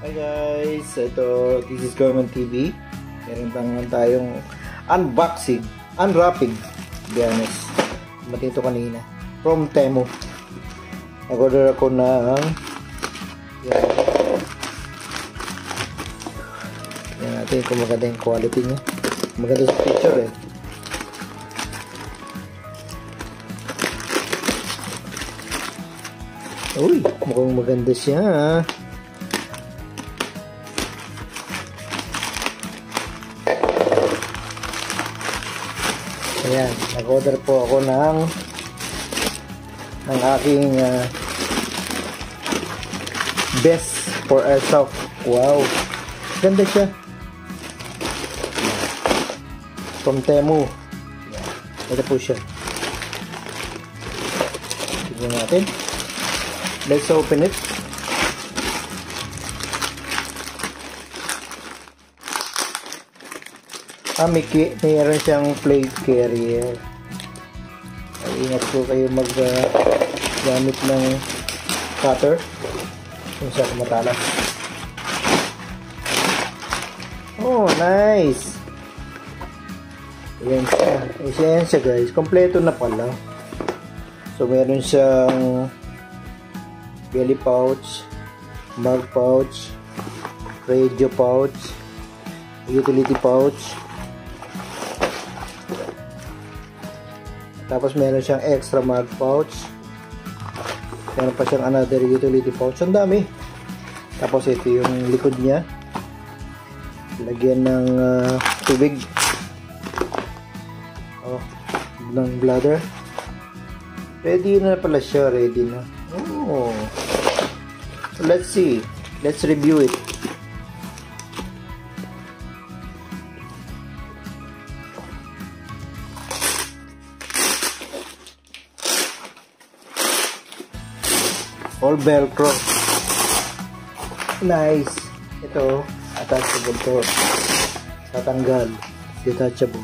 Hi guys, ito, this is Gorman TV. Meron lang tayong unboxing, unwrapping, to be honest. Matito kanina from Temu. Nag-order ako ng yan. Yan natin kung maganda yung quality niya. Maganda sa picture eh. Uy, mukhang maganda siya. Ayan, nag-order po ako ng aking best for airsoft. Wow, ganda siya. From Temu. Ito po siya. Tignan natin. Let's open it. Mayroon siyang plate carrier. Ingat po kayo gamit ng cutter kung saan matalas. Oh, nice! Ayan siya. Ayan siya guys. Kompleto na pala. So, meron siyang belly pouch, mag pouch, radio pouch, utility pouch. Tapos meron siyang extra mag pouch. Meron pa siyang another utility pouch. Ang dami. Tapos ito yung likod niya. Lagyan ng tubig. Oh, ng bladder. Ready na pala siya. Ready na. Oh. So let's see. Let's review it. All velcro. Nice. Ito, attachable to. Tatanggal. Detachable.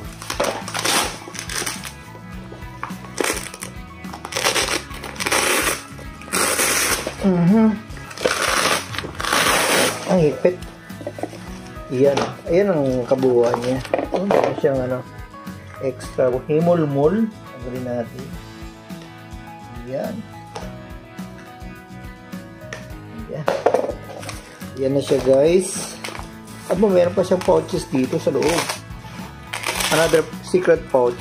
Ang higpit. Yan. Ayan ang kabuuan niya. Meron siyang extra himol-mol. Tanggalin natin. Yan. Yan na siya guys. At meron pa siyang pouches dito sa loob. Another secret pouch.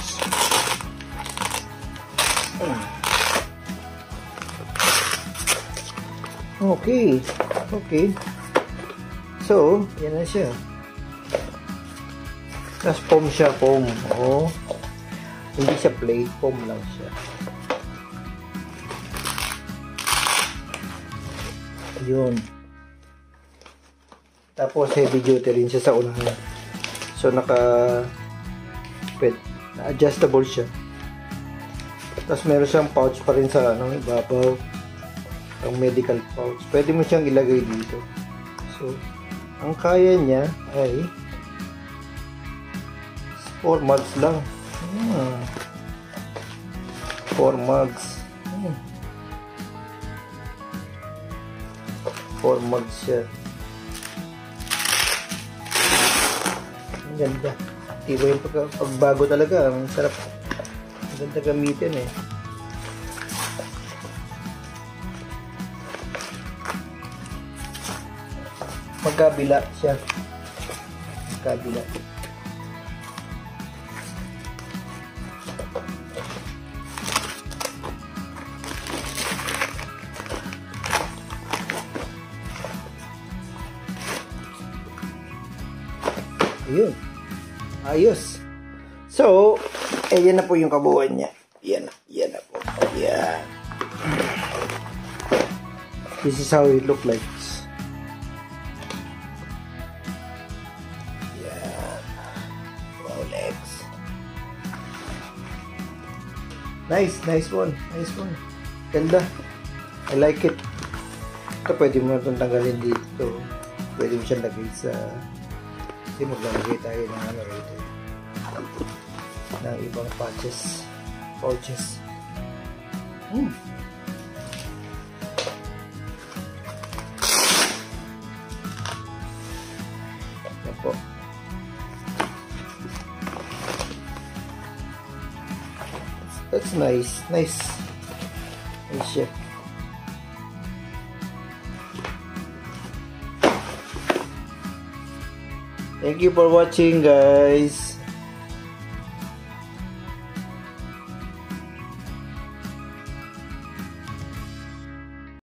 Okay. Okay. So, yan na siya. Tapos foam siya, foam. Oh. Hindi siya plate, foam lang siya. Yun. Tapos heavy duty rin siya sa unahan. So adjustable siya. Tapos meron siyang pouch pa rin sa ibabaw. Ang medical pouch. Pwede mo siyang ilagay dito. So ang kaya niya ay 4 mugs lang. 4 mugs. 4 mugs siya. Ang ganda. Iba yung pagbago talaga. Ang sarap. Ang ganda gamitin eh. Magkabila siya. Magkabila. Ayun. Ayos. So, yan na po yung kabuuan niya. Yan na po. Yan. This is how it look like. Yan. Wow, legs. Nice one. Nice one. Ganda. I like it. Ito pwede mo itong tanggalin dito. Pwede mo siyang lagay sa kasi maglalagay tayo ng rito ng ibang pouches. po. That's nice. Nice. Nice siya. Thank you for watching, guys.